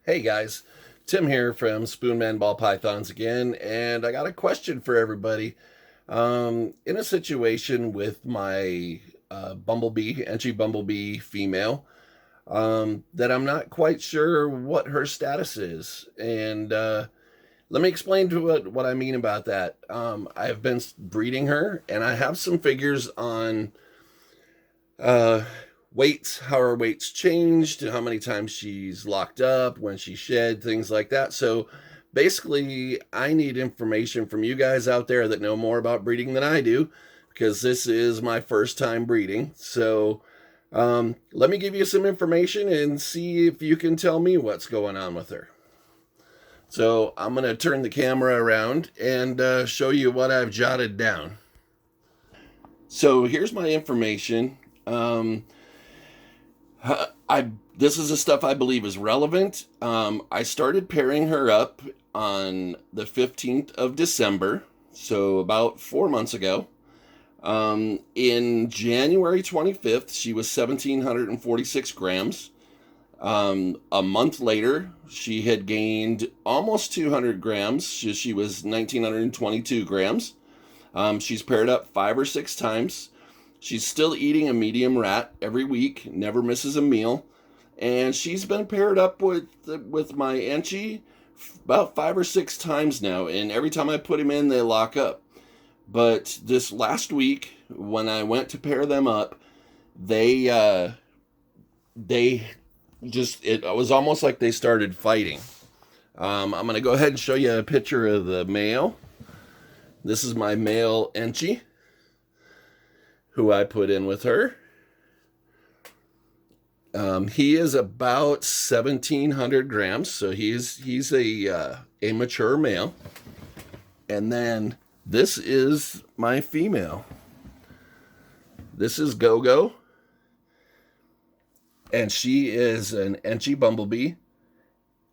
Hey guys, Tim here from Spoonman Ball Pythons again, and I got a question for everybody. In a situation with my bumblebee, entry bumblebee female, that I'm not quite sure what her status is, and let me explain to what I mean about that. I've been breeding her, and I have some figures on uh, weights, how her weights changed, how many times she's locked up, when she shed, things like that. So basically, I need information from you guys out there that know more about breeding than I do, because this is my first time breeding. So let me give you some information and see if you can tell me what's going on with her. So I'm going to turn the camera around and show you what I've jotted down. So here's my information. I This is the stuff I believe is relevant. I started pairing her up on the 15th of December, so about 4 months ago. In January 25th, she was 1,746 grams. A month later, she had gained almost 200 grams. She was 1,922 grams. She's paired up 5 or 6 times. She's still eating a medium rat every week, never misses a meal, and she's been paired up with my Enchi about 5 or 6 times now. And every time I put him in, they lock up. But this last week, when I went to pair them up, they just it was almost like they started fighting. I'm gonna go ahead and show you a picture of the male. This is my male Enchi, who I put in with her. He is about 1,700 grams, so he's a mature male. And then this is my female. This is Gogo, and she is an Enchi bumblebee,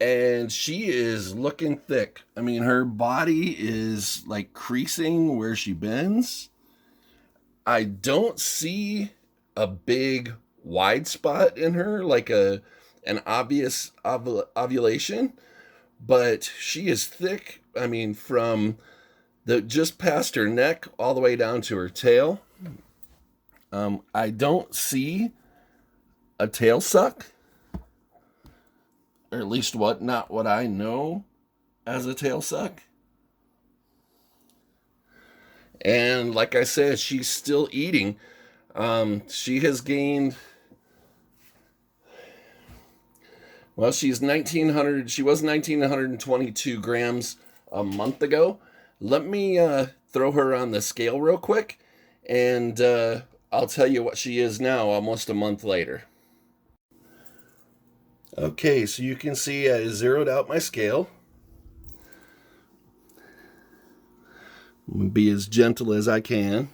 and she is looking thick. I mean, her body is like creasing where she bends. I don't see a big wide spot in her, like an obvious ovulation, but she is thick. I mean, from the just past her neck all the way down to her tail. I don't see a tail suck, or at least not what I know as a tail suck. And like I said, she's still eating. She has gained. Well, she's 1,900. She was 1,922 grams a month ago. Let me throw her on the scale real quick, and I'll tell you what she is now, almost a month later. Okay, so you can see I zeroed out my scale. I'm going to be as gentle as I can.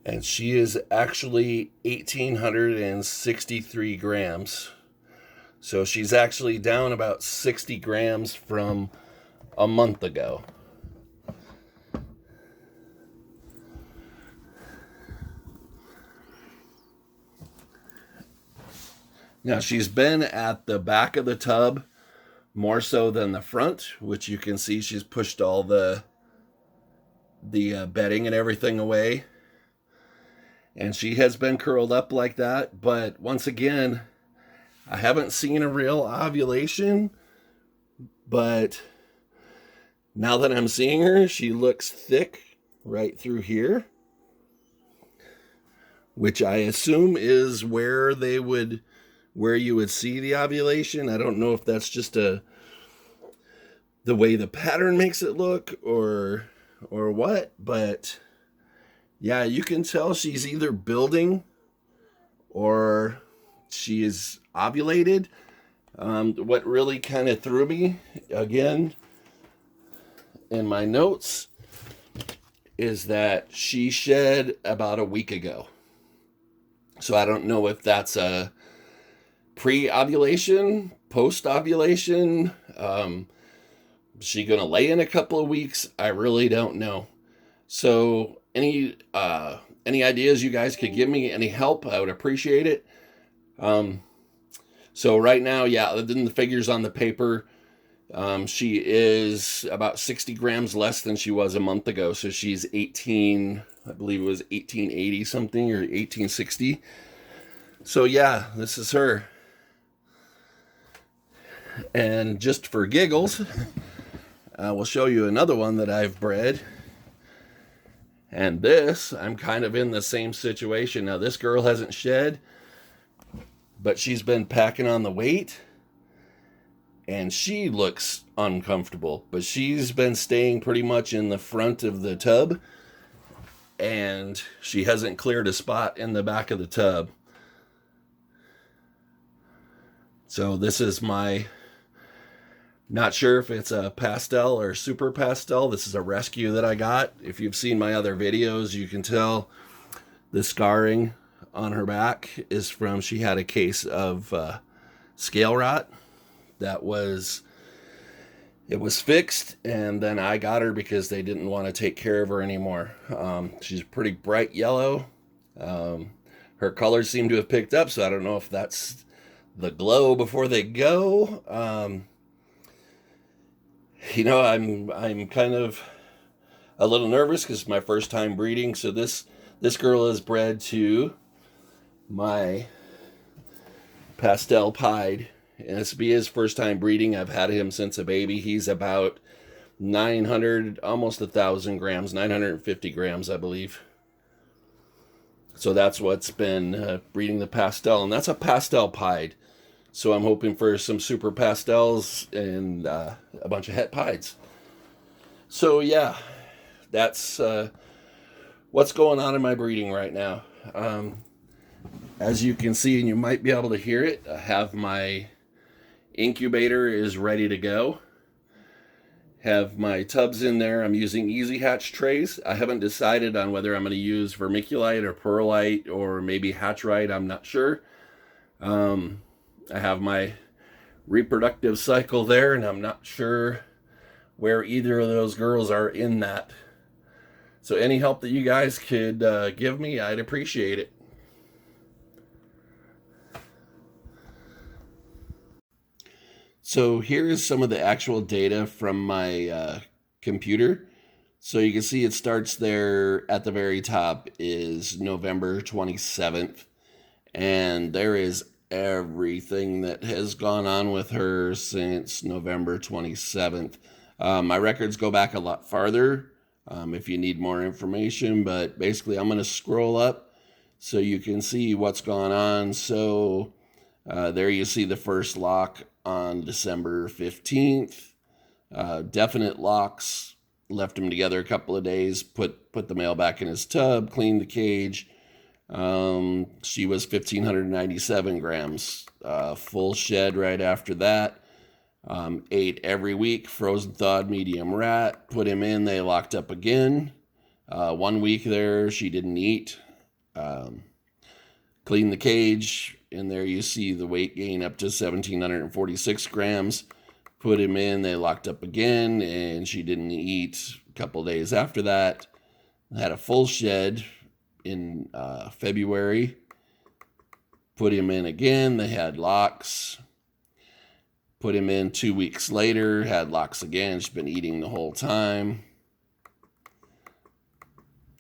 And she is actually 1,863 grams. So she's actually down about 60 grams from a month ago. Now, she's been at the back of the tub more so than the front, which you can see she's pushed all the bedding and everything away. And she has been curled up like that. But once again, I haven't seen a real ovulation. But now that I'm seeing her, she looks thick right through here, which I assume is where you would see the ovulation. I don't know if that's just the way the pattern makes it look or what, but yeah, you can tell she's either building or she is ovulated. What really kind of threw me again in my notes is that she shed about a week ago. So I don't know if that's a pre-ovulation, post-ovulation. Is she gonna lay in a couple of weeks? I really don't know. So any ideas you guys could give me, any help, I would appreciate it. So right now, yeah, other than the figures on the paper, she is about 60 grams less than she was a month ago. So she's 18, I believe it was 1880 something or 1860. So yeah, this is her. And just for giggles, I will show you another one that I've bred. And this, I'm kind of in the same situation. Now, this girl hasn't shed, but she's been packing on the weight. And she looks uncomfortable. But she's been staying pretty much in the front of the tub. And she hasn't cleared a spot in the back of the tub. So this is my... Not sure if it's a pastel or super pastel. This is a rescue that I got. If you've seen my other videos, you can tell the scarring on her back is from she had a case of scale rot. It was fixed, and then I got her because they didn't want to take care of her anymore. She's pretty bright yellow. Her colors seem to have picked up, so I don't know if that's the glow before they go. I'm kind of a little nervous because it's my first time breeding. So this girl is bred to my pastel pied, and this will be his first time breeding. I've had him since a baby. He's about 900, almost 1,000 grams, 950 grams, I believe. So that's what's been breeding the pastel, and that's a pastel pied. So I'm hoping for some super pastels and a bunch of het pieds. So yeah, that's what's going on in my breeding right now. As you can see, and you might be able to hear it, I have my incubator is ready to go. Have my tubs in there. I'm using Easy Hatch trays. I haven't decided on whether I'm going to use vermiculite or perlite or maybe hatchite. I'm not sure. I have my reproductive cycle there, and I'm not sure where either of those girls are in that. So any help that you guys could give me, I'd appreciate it. So here's some of the actual data from my computer. So you can see it starts there at the very top is November 27th. And there is everything that has gone on with her since November 27th. My records go back a lot farther if you need more information, but basically I'm going to scroll up so you can see what's gone on. So there you see the first lock on December 15th. Definite locks, left them together a couple of days, put the male back in his tub, cleaned the cage. She was 1,597 grams, full shed right after that. Ate every week, frozen thawed medium rat, put him in, they locked up again. 1 week there, she didn't eat. Cleaned the cage, and there you see the weight gain up to 1,746 grams. Put him in, they locked up again, and she didn't eat a couple days after that. Had a full shed in February. Put him in again, they had locks. Put him in 2 weeks later, had locks again. She's been eating the whole time.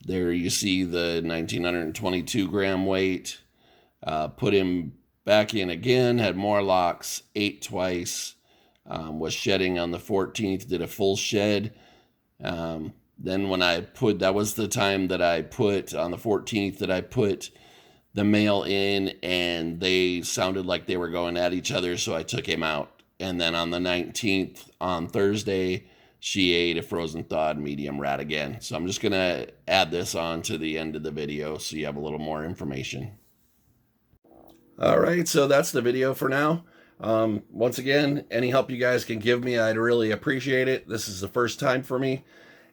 There you see the 1,922 gram weight. Put him back in again, had more locks, ate twice, was shedding on the 14th, did a full shed. Then when I put, that was the time that I put, on the 14th, that I put the male in, and they sounded like they were going at each other, so I took him out. And then on the 19th, on Thursday, she ate a frozen thawed medium rat again. So I'm just going to add this on to the end of the video so you have a little more information. All right, so that's the video for now. Once again, any help you guys can give me, I'd really appreciate it. This is the first time for me,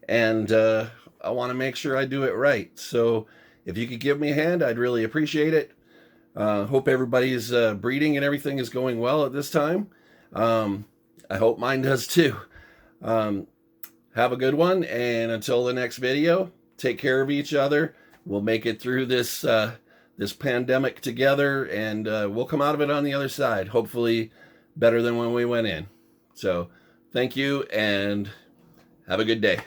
and I want to make sure I do it right. So if you could give me a hand, I'd really appreciate it. Hope everybody's breeding and everything is going well at this time. I hope mine does too. Have a good one, and until the next video, take care of each other. We'll make it through this pandemic together, and we'll come out of it on the other side, hopefully better than when we went in. So thank you, and have a good day.